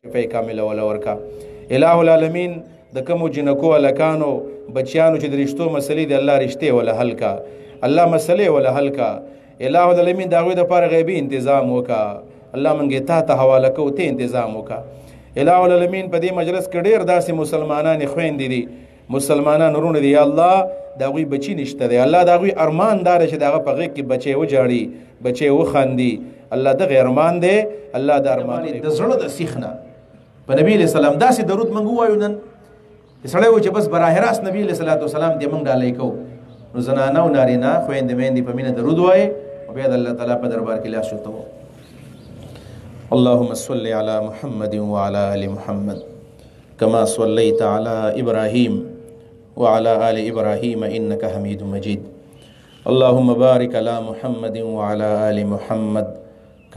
شفای کامله ولا ورکا الہ العالمین د کومو جنکو الکانو بچیانو چې د رشتو مسلې د الله رشته ولا حل کا الله مسلې ولا حل کا الہ العالمین دا غوی د پاره غیبی تنظیم وکا الله منګه ته حواله کو ته تنظیم وکا الہ العالمین په دې مجلس کې ډیر داسې مسلمانان خويندې دي مسلمانان ورونه دي یا الله دا غوی بچی نشته دی الله دا غوی ارمان دار چې داغه په غیږ کې بچي و جاړي بچي و خاندي الله د ارمان دی الله د ارمان د زړه د سیخنه په نبی له سلام داسې درود منغو وایو نن سړی و چې بس براه راست نبی له صلوات والسلام دې منګ ډالې کو نو زنانه او نارینه خويندې مېندې په مینه درود وایي او بیا د الله تعالی په دربار کې لاس شوتو اللهم صل على محمد وعلى ال محمد كما صليت على ابراهيم وعلى ال ابراهيم انك حميد مجيد اللهم بارك على محمد وعلى ال محمد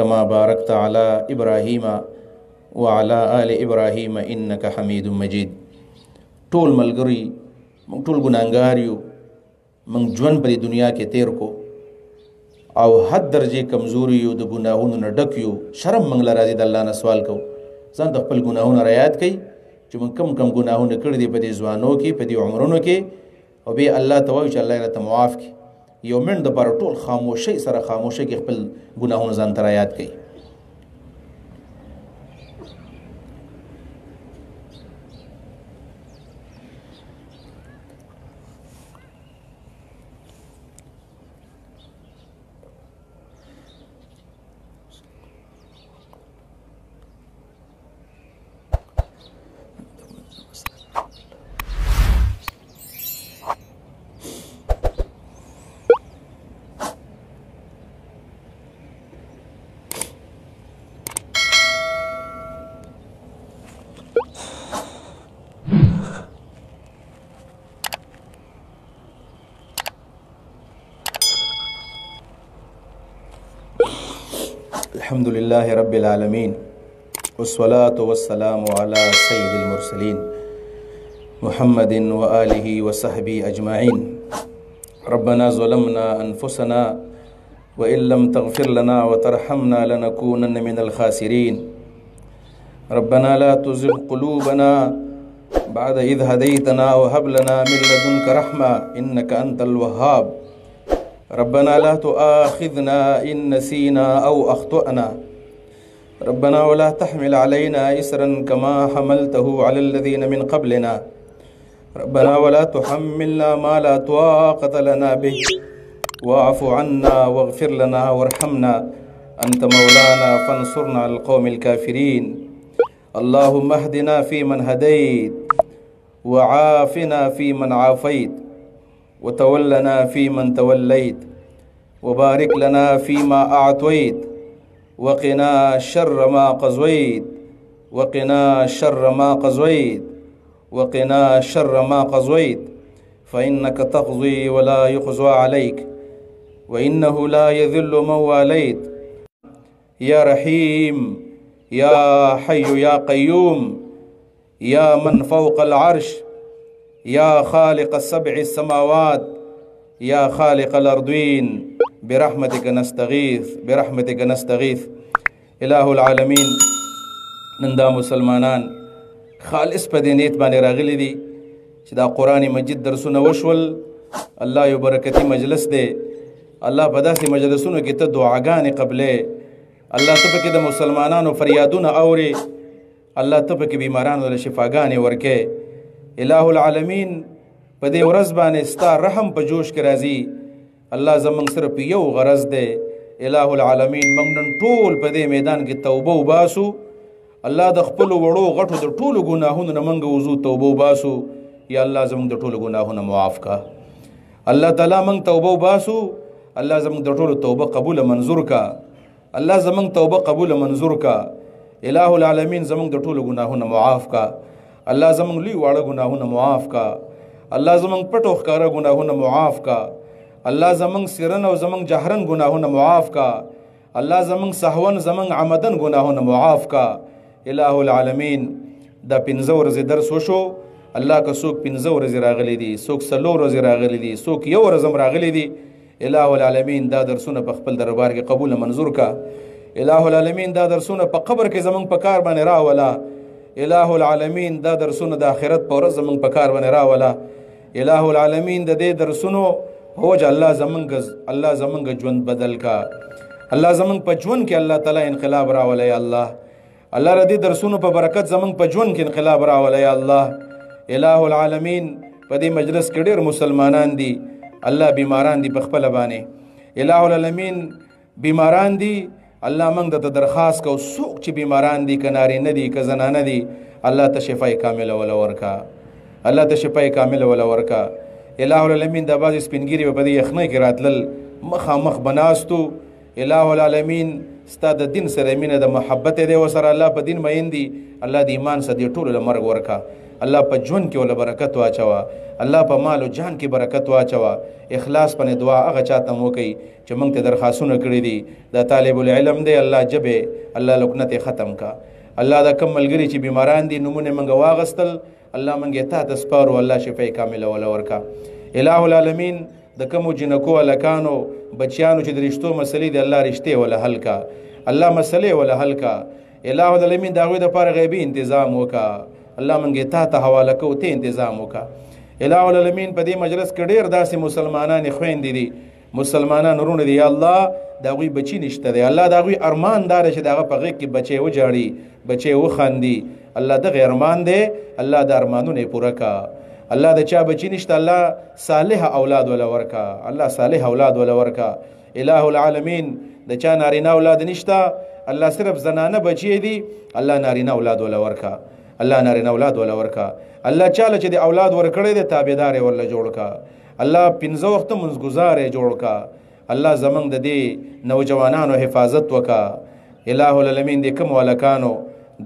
كما باركت على ابراهيم وعلى آل ابراهيم انك حميد مجيد ټول ملګری موږ ټول ګناګار یو موږ ژوند په دنیا کې تیر کو او حد درجه کمزوري یو د ګناهونو نه ډک یو شرم موږ لراځي د الله نه سوال کو ځان د خپل ګناهونو رعایت کړئ چې موږ کم کم ګناهونه کړی دي په دې ځوانو کې په دې عمرونو کې او به الله توای چې الله راته معاف کړي یو من د پر ټول خاموشي سره خاموشي کې خپل ګناهونه ځان ته رعایت کړئ الحمد لله رب العالمين والصلاة والسلام على سيد المرسلين محمد وآله وصحبه أجمعين ربنا ظلمنا أنفسنا وإن لم تغفر لنا وترحمنا لنكونن من الخاسرين ربنا لا تزغ قلوبنا بعد إذ هديتنا وهب لنا من لدنك رحمة إنك أنت الوهاب ربنا لا تؤاخذنا إن نسينا أو أخطأنا ربنا ولا تحمل علينا إسرا كما حملته على الذين من قبلنا ربنا ولا تحملنا ما لا طاقة لنا به واعف عنا واغفر لنا وارحمنا أنت مولانا فانصرنا على القوم الكافرين اللهم اهدنا فيمن هديت وعافنا فيمن عافيت وتولنا فيمن توليت وبارك لنا فيما أعطيت وقنا شر ما قضيت وقنا شر ما قضيت وقنا شر ما قضيت فإنك تقضي ولا يقضى عليك وإنه لا يذل من واليت يا رحيم يا حي يا قيوم يا من فوق العرش يا خالق السبع السماوات يا خالق الأرضين برحمتك نستغيث برحمتك نستغيث إله العالمين نندا مسلمانان خالص په دې نیت باندې راغلي دي چې دا قرآن مجید درسونه وشول الله یو برکتي مجلس دی الله په داسې مجلسونو کې ته دعاګانې قبلې الله ته پکې د مسلمانانو فریادونه اوري الله ته پکې بیمارانو له شفاګانې ورکې الہ العالمین په دې ورځ باندې ستا رحم په جوش کې راځي الله زمونږ صرف یو غرض دی الہ العالمین موږ نن ټول په دې میدان کې توبه وباسو الله د خپلو وړو غټو د ټولو ګناهونو نه موږ وضو توبه وباسو یا الله زمونږ د ټولو ګناهونه معاف کا الله تعالی موږ توبه وباسو الله زمونږ د ټولو توبه قبول منظور کا الله زمونږ توبه قبول منظور کا الہ العالمین زمونږ د ټولو ګناهونه معاف کا الله زمونږ لوی واړه ګناهونه معاف کا الله زمونږ پټو ښکاره ګناهونه معاف کا الله زمونږ سرن او زمونږ جهرن ګناهونه معاف کا الله زمونږ سهون زمونږ عمدن ګناهونه معاف کا الہ العالمین دا 15 ورځې درس وشو الله که څوک 15 ورځې راغلي دي څوک 4 ورځې راغلي دي څوک یو ورځ هم راغلي دي الہ العالمین دا درسونه په خپل دربار کې قبول منظور کا الہ العالمین دا درسونه په قبر کې زمونږ په کار باندې راولا الہ العالمین دا درسونه د آخرت په ورځ زمونږ په کار باندې راوله. الہ العالمین د دې درسونو هوج الله زمونږ ژوند بدل کا. الله زمونږ په ژوند کې الله تعالی انقلاب راوله یا الله. الله ردی درسونو په برکت زمونږ په ژوند کې انقلاب راوله یا الله. الہ العالمین په دې مجلس کې ډېر مسلمانان دي الله بیماران دي په خپل باندې. الہ العالمین بیماران دي الله موږ ته درخواست کو څوک چې بیماران دي که نارینه دي که زنانه دي الله ته شفای کامله ولا ورکا. الله ته شفای کامله ولا ورکا. الہ العالمین د بعضې سپینګیري په دې یخنۍ کې راتلل مخامخ بناستو. الہ العالمین ستا د دین سره مینه د محبت دی ورسره الله په دین مین دي الله د ایمان سره دې ټولو له مرګ ورکا. الله په ژوند کې ولا برکت واچوه. الله په مال او جان کې برکت واچوه. اخلاص پنې دعا هغه چاته مو کوي چې موږ ته درخواستونه کړي دي د طالب العلم دی الله جبه الله لکنت ختم کا. الله دا کم ملګري چې بیماران دي نمونه موږ واغستل الله موږ ته تسپارو الله شفای کامله ولا ورکا. الہ العالمین د کومو جنکو الکانو بچیانو چې د رشتو مسلې دي الله رشته ولا حل کا. الله مسلې ولا حل کا. الہ العالمین د هغوی دپاره غیبي تنظیم وکا. الله موږ ته حواله کوو ته تنظیم وکا. الہ العالمین په دې مجلس کې ډېر داسې مسلمانان خویندې دي مسلمانان ورونه دي یا الله د هغوی بچي نشته دی الله د هغوی ارمان داره چې د هغه په غېږ کې بچی وجاړي بچی وخاندي الله دغه ارمان دی الله د ارمانونه یې پوره کا. الله د چا بچی نشته الله صالح اولاد ولا ورکا. الله صالح اولاد ولا ورکا. الہ العالمین د چا نارینه اولاد نشته الله صرف زنانه بچی دي الله نارینه اولاد ولا ورکا. الله نارینه اولاد ولا ورکا. الله چاله چې د اولاد ورکړی دی تابعدار ورله جوړ کا. الله 15 وخت منځګزار جوړ کا. الله زمونږ د دې نوجوانانو حفاظت وکا. الہ العالمین د کوم ولکانو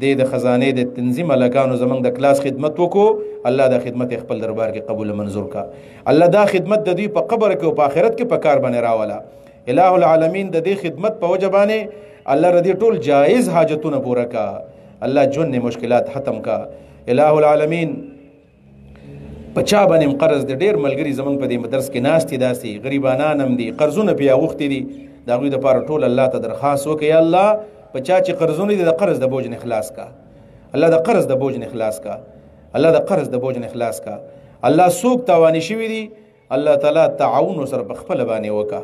د خزانه د تنظیم الکانو زمونږ د کلاس خدمت وکړو الله دا خدمت خپل دربار کې قبول منظور کا. الله دا خدمت د دوی په قبر کې او په آخرت کې په کار باندې راولا. الہ العالمین د دې خدمت په وجه باندې الله ردی ټول جایز حاجتونه پوره کا. الله جون مشکلات ختم کا. الہ العالمین پچا باندې قرض د ډیر ملګری زمونږ په دې مدرس کې ناستې داسې غریبانان هم دي قرضونه پې اغوښتي دي د هغوی دپاره ټول الله ته درخواست وکړي یا الله په چا چې قرضونه دي د قرض د بوج نه خلاص کا. الله د قرض د بوج نه خلاص کا. الله د قرض د بوج نه خلاص کا. الله څوک تاواني شوي دي الله تعالی تعاون ورسره په خپله باندې وکړه.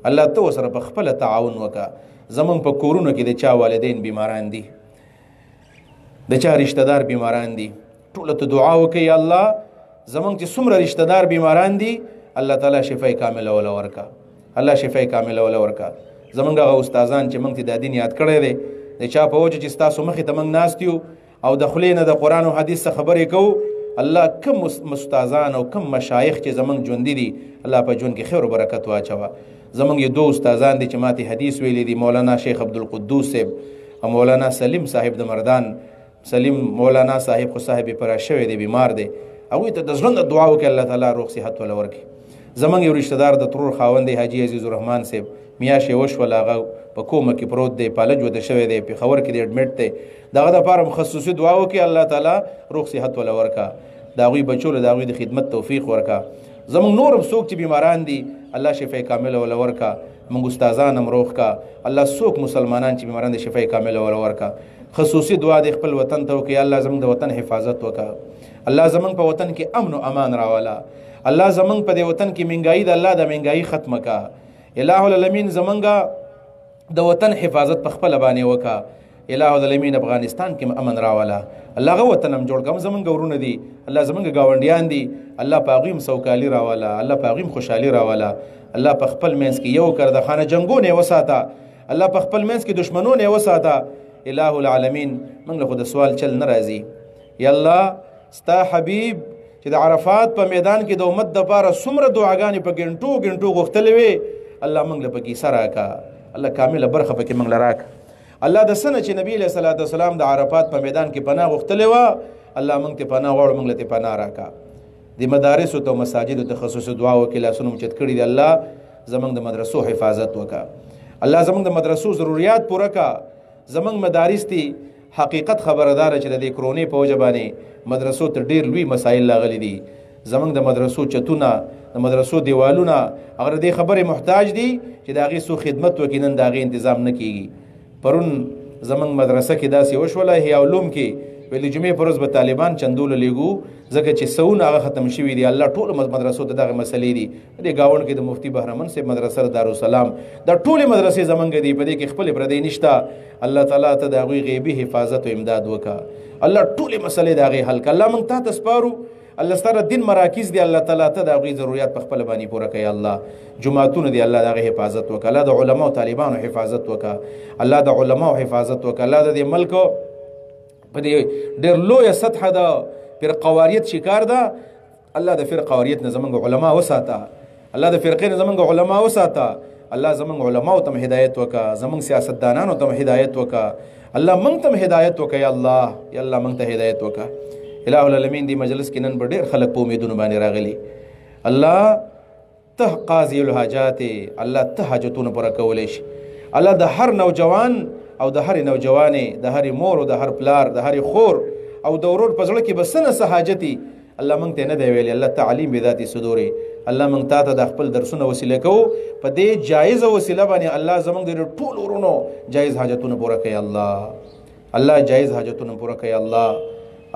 الله ته ورسره په خپله تعاون وکړه. زمونږ په کورونو کې د چا والدین بیماران دي د چا رشته دار بیماران دي ټولو ته دعا وکړئ یا الله زمونږ چې څومره رشته دار بیماران دي الله تعالی شفای کامله ولا ورکا. الله شفای کامله ولا ورکا. زمونږ هغه استادان چې موږ ته د دین یاد کړی دی د چا په وجه چې ستاسو مخې ته موږ ناست یو او د خولې نه د قرآن او حدیث څخه خبرې کوو الله کم استادان او کم مشایخ چې زمونږ ژوندي دي الله په ژوند کې خیر و برکت واچوه. زمونږ یو دو استادان دي چې ماته حدیث ویلی دي مولانا شیخ عبدالقدوس صاحب او مولانا سلیم صاحب د مردان. سلیم مولانا صاحب خو صاحب پرا شوی دی بیمار دی هغوی ته د زړه دعا وکړي الله تعالی روغ صحت ولا ورکړي. زمونږ یو رشته دار د ترور خاوند دی حاجي عزیز الرحمن صاحب میاشتې وشوله هغه په کومه کې پروت دی پالج وته شوی دی پېښور کې دی اډمټ دی د هغه دپاره هم خصوصي دعا وکړي الله تعالی روغ صحت ولا ورکړه. د هغوی بچو له د هغوی د خدمت توفیق ورکړه. زمونږ نور هم څوک چې بیماران دي الله شفای کامله ولا ورکړه. موږ استادان هم روغ کا. الله څوک مسلمانان چې بیماران دي شفای کامله ولا ورکړه. خصوصي دعا د خپل وطن ته وکړي الله زمونږ د وطن حفاظت وکړه. الله زمونږ په وطن کې امن او امان راولا. الله زمونږ په دې وطن کې مهنګایي د الله د مهنګایي ختمه کا. الہ العالمین زمونږ د وطن حفاظت په خپله باندې وکړه. الہ العالمین افغانستان کې امن راولا. الله هغه وطن هم جوړ کړه زمونږ ورونه دي الله زمونږ ګاونډیان دي الله په هغوی هم سوکالي راولا. الله په هغوی هم خوشحالي راولا. الله په خپل منځ کې یو کړه د خانه جنګونه یې وساته. الله په خپل منځ کې دشمنونه یې وساته. الہ العالمین موږ له خو د سوال چل نه راځي یا الله ستا حبیب چې د عرفات په میدان کې د امت دپاره څومره دعاګانې په ګنټو ګنټو غوښتلې وې الله موږ له پکې حصه راکړه. الله کامله برخه پکې موږ له راکړه. الله د څه نه چې نبي علیه صلات وسلام د عرفات په میدان کې پناه غوښتلې وه الله موږ ته پناه غواړو موږ له ته پناه راکړه. د مدارسو ته مساجدو ته خصوصي دعا وکړي لاسونه مو چت کړي دي الله زمونږ د مدرسو حفاظت وکړه. الله زمونږ د مدرسو ضروریات پوره کړه. زمونږ مدارس دي حقیقت خبردار چې د دې کرونې په وجه باندې مدرسو ته ډېر لوی مسایل راغلي دي. زمونږ د مدرسو چتونه د مدرسو دیوالونه هغه دې خبرې محتاج دي چې د هغې څو خدمت وکړي نن د هغې انتظام نه کیږي. پرون زمونږ مدرسه کې داسې وشوله حیا علوم کې ویلې جمعې پر ورځ به طالبان چندول لګو ځکه چې سونه هغه ختم شوي دي. الله ټول مدرسو ته دغه مسلې دي. دې گاوند کې د مفتی بهرمن صاحب مدرسه دارالسلام دا ټولې مدرسې زمونږ دي، په دې کې خپل پردې نشته. الله تعالی ته د هغوی غیبي حفاظت او امداد وکړه. الله ټولې مسلې د هغې حل کړه. الله موږ ته سپارو. الله ستاره دین مراکز دی، الله تعالی ته د هغوی ضرورت په خپل باندې پوره کوي. الله جماعتونه دی، الله د هغې حفاظت وکړه. الله د علماو طالبانو حفاظت وکړه. الله د علماو حفاظت وکړه. الله د دې ملک په دې ډېر لویه سطحه د فرقواریت شکار ده. الله د فرقواریت نه زمونږ علما وساته. الله د فرقې نه زمونږ علما وساته. الله زمونږ علماو ته هدایت وکړه، زمونږ سیاستدانانو ته هدایت وکړه. الله موږ ته هدایت وکړه. یا الله یا الله موږ ته هدایت وکړه. الہ العالمین دی مجلس کې نن به ډېر خلک په امیدونو باندې راغلي. الله ته قاضي الحاجات، الله ته حاجتونه پوره کولی شي. الله د هر نوجوان او د هر نوجوانې، د هر مور او د هر پلار، د هر خور او د ورور په زړه کې به څه نه څه حاجتي الله موږ ته نه دی ویلی. الله تعلیم بذات صدور، الله موږ ته د خپل درسونه وسیله کوو په دې جایزه وسیله باندې. الله زموږ د ټول ورونو جایز حاجتونه پوره کوي. الله جایز حاجتونه پوره کوي.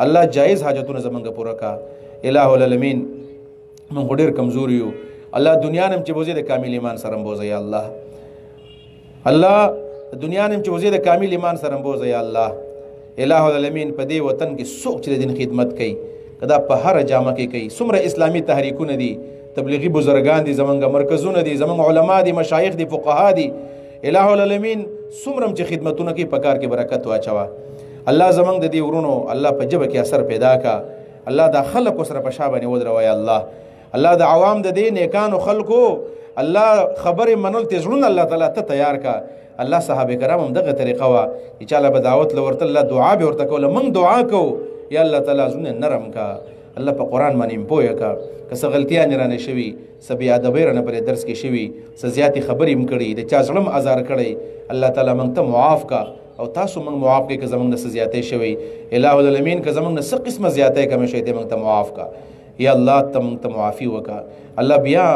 الله جایز حاجتونه زمونږ پوره کا. الہ العالمین موږ ډېر کمزور یو. الله دنیا نم چې بوزي د کامل ایمان سره بوزي. یا الله دنیا نم چې بوزي د کامل ایمان سره بوزي. یا الله الہ العالمین په دې وطن کې څوک چې د دین خدمت کوي، کدا په هر جامه کې کوي، څومره اسلامي تحریکونه دي، تبلیغي بزرگان دي، زمونږ مرکزونه دي، زمونږ علما دي، مشایخ دي، فقها دي. الہ العالمین څومره چې خدمتونه کوي په کار کې برکت واچوه. الله زمونږ د دې ورونو الله په جبه کې اثر پیدا کا. الله دا خلکو سره په شا باندې ودروي. الله د عوام د دې نیکانو خلکو الله خبرې منل ته زړونه الله تعالی ته تیار کا. الله صحابه کرام هم دغه طریقه وا چې چاله به دعوت لورته الله دعا به ورته کوله. موږ دعا کوو یا الله تعالی زړونه نرم کا. الله په قرآن باندې پوهه کا. که څه غلطیانې رانه شوي، څه بې ادبۍ رانه پرې درس کې شوي، څه زیاتې خبرې هم کړي، د چا زړه هم ازار کړی، الله تعالی موږ ته معاف کا. او تاسو موږ معاف کړئ که زموږ نه څه زیاتی شوی. الہ العالمین که زموږ نه څه قسمه زیاتی کمې شوی دی موږ ته معاف کا. یا الله ته موږ ته معافي وکړه. الله بیا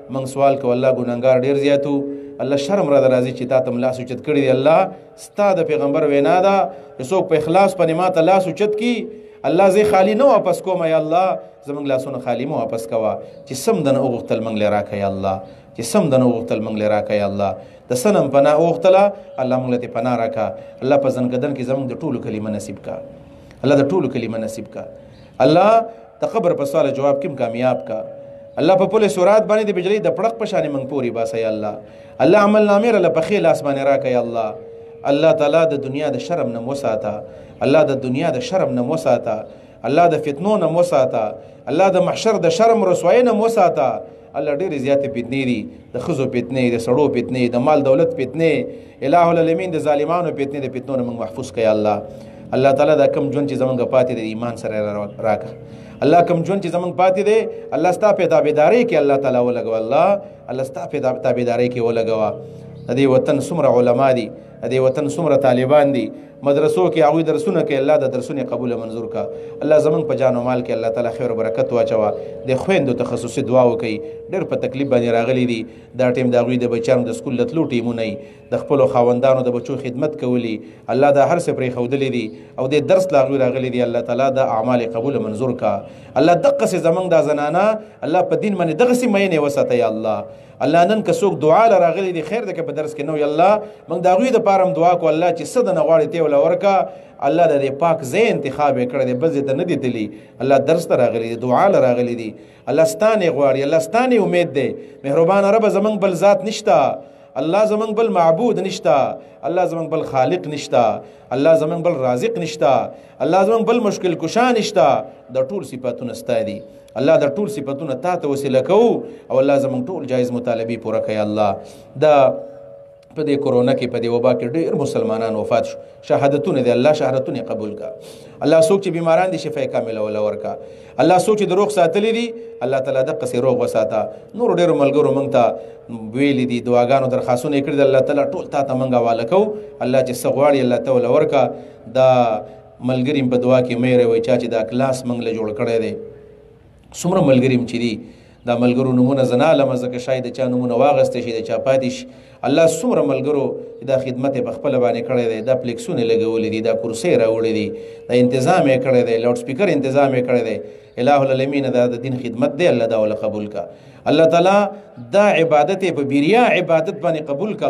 موږ سوال کوو، الله ګناهګار ډېر زیاتو. الله شرم را راځي چې تا ته لاس اوچت کړی دی. الله ستا د پیغمبر وینا ده چې څوک په اخلاص باندې ما ته لاس اوچت کړي، الله زه خالی نه واپس کوم. یا الله زموږ لاسونه خالی مه واپس کوه. چې سم دنه وغوښتل موږ له راکړه. یا الله چې سم دنه وغوښتل موږ له راکړه. یا الله د سنم پناه وغوښتله، الله موږ ته پناه راکړه. الله په زنګدن کې زموږ د ټولو کلمه نصیب کا. الله د ټولو کلمه نصیب کا. الله د قبر په سوال جواب کې کامیاب کا. الله په پوله سورات باندې د بجلی د پړق په شان موږ پوری باسه. یا الله عمل نامې را په خیل اسمانه راکړه. یا الله تعالی د دنیا د شرم نه وساته. الله د دنیا د شرم نه وساته. الله د فتنو نه وساته. الله د محشر د شرم رسوایی نه وساته. الله ډېرې زیاتې فتنې دي، د ښځو فتنې، د سړو فتنې، د مال دولت فتنې، الہ العالمین د ظالمانو فتنې، د فتنو نه موږ محفوظ کړئ. الله تعالی دا کم ژوند چې زمونږ پاتې دی ایمان سره راکړه. الله کم ژوند چې زمونږ پاتې دی الله ستا په تابعدارۍ کې الله تعالی ولګوه. الله ستا په تابعدارۍ کې ولګوه. د دې وطن څومره علما دي، د دې وطن څومره طالبان دي، مدرسو کې هغوی درسونه کوي. الله د درسونه قبول منظور کا. الله زمونږ په جان او مال کې الله تعالی خیر او برکت واچوه. د خویندو تخصصي دعا وکړي، ډېر په تکلیف باندې راغلي دي. دا ټیم د هغوی د بچیانو د سکول د تلو ټیمونه یي، د خپلو خاوندانو د بچو خدمت کولی. الله دا هر څه پرېښودلی دي او د درس له هغوی راغلي دي. الله تعالی د اعمال قبول منظور کا. الله دقسې زمونږ دا زنانه الله په دین باندې دغسې مینې وساته. یا الله نن که څوک دعا له راغلی دي خیر ده که په درس کې نو. یا الله موږ د هغوی دپاره هم دعا کو الله چې څه دنه غواړي ته وله ورکه. الله د دې پاک ځای انتخاب یې کړی دی، بل ځای ته نه دي تلي. الله درس ته راغلی دي، دعا له راغلی دي. الله ستانې غواړي، الله ستانې امید دی. مهربانه ربه زمونږ بل ذات نشته، الله زمونږ بل معبود نشته، الله زمونږ بل خالق نشته، الله زمونږ بل رازق نشته، الله زمونږ بل مشکل کشا نشته. د ټول صفاتونه ستا دي. الله د ټول صفاتونه تا ته وسیله کوو او الله زمونږ ټول جایز مطالبې پوره کوي. الله دا په دې کرونا کې په دې وبا کې ډېر مسلمانان وفات شو، شهادتونه دي. الله شهادتونه قبول کا. الله څوک چې بیماران دي شفا کامله ولا ورکا. الله څوک چې د روغ ساتلي دي الله تعالی د قصې روغ وساته. نور ډېرو ملګرو موږ ته ویلي دي، دعاګانو درخواستونه یې کړي دي. الله تعالی ټول تا ته موږ حواله کوو. الله چې څه غواړي الله ته ولا ورکا. دا ملګري په دعا کې مې روي چې دا کلاس موږ له جوړ کړی دی. څومره ملګري چې دي دا ملګرو نمونه زنه علمه ځکه شاید د چا نمونه واغسته شي، د چا پاتې شي. الله څومره ملګرو دا خدمت په خپل باندې کړی دی، دا پلیکسونه لګولې دي، دا کرسۍ راوړې دي، دا تنظیم یې کړی دی، لاوډ سپیکر تنظیم یې کړی دی. الہ العالمین دا د دین خدمت دی، الله دا ول قبول کا. الله تعالی دا عبادت په بیریا عبادت باندې قبول کا.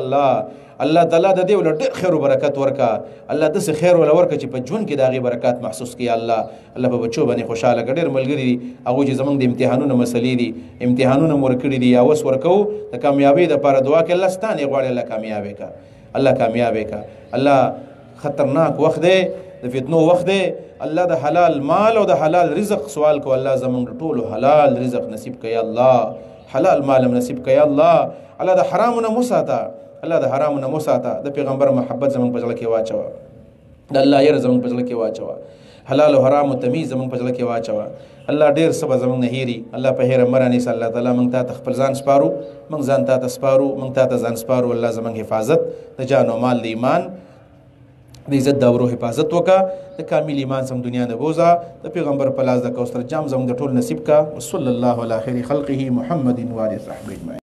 الله تعالی د دې ول ډېر خیر او برکت ورکا. الله د څه خیر ول ورکا چې په ژوند کې داغي برکات محسوس کړي. الله په بچو باندې خوشاله کړي. ملګری دي هغه چې زمونږ د امتحانونو مسلې دي، امتحانونه مور کړی دي، یا وس ورکو د کامیابی د لپاره دعا کې. الله ستانه غواړي الله کامیابی کا، الله کامیابی کا. الله خطرناک وخت دی، د فتنو وخت دی. الله د حلال مال او د حلال رزق سوال کو. الله زمونږ ټولو حلال رزق نصیب کړي. الله حلال مال نصیب کړي. الله د حرامونو مساته، الله د حرامونو مساته. د پیغمبر محبت زمونږ په ځل کې واچوه، د الله ير زمونږ په ځل کې واچوه، حلال او حرام تمیز زمونږ په ځل کې واچوه. الله ډیر سبا زمونږ نه هېري. الله په هېره مراني صلی الله تعالی مونږ ته خپل ځان سپارو، مونږ ځان ته سپارو، مونږ ته ځان سپارو. الله زمونږ حفاظت د جان او مال، د ایمان، د عزت د ورو حفاظت وکا. د کامل ایمان سم دنیا نه بوزا. د پیغمبر په لاس د کوثر جام زموږ د ټول نصیب کا. صلی الله علی خیر خلقه محمد و علی صحبه اجمعین.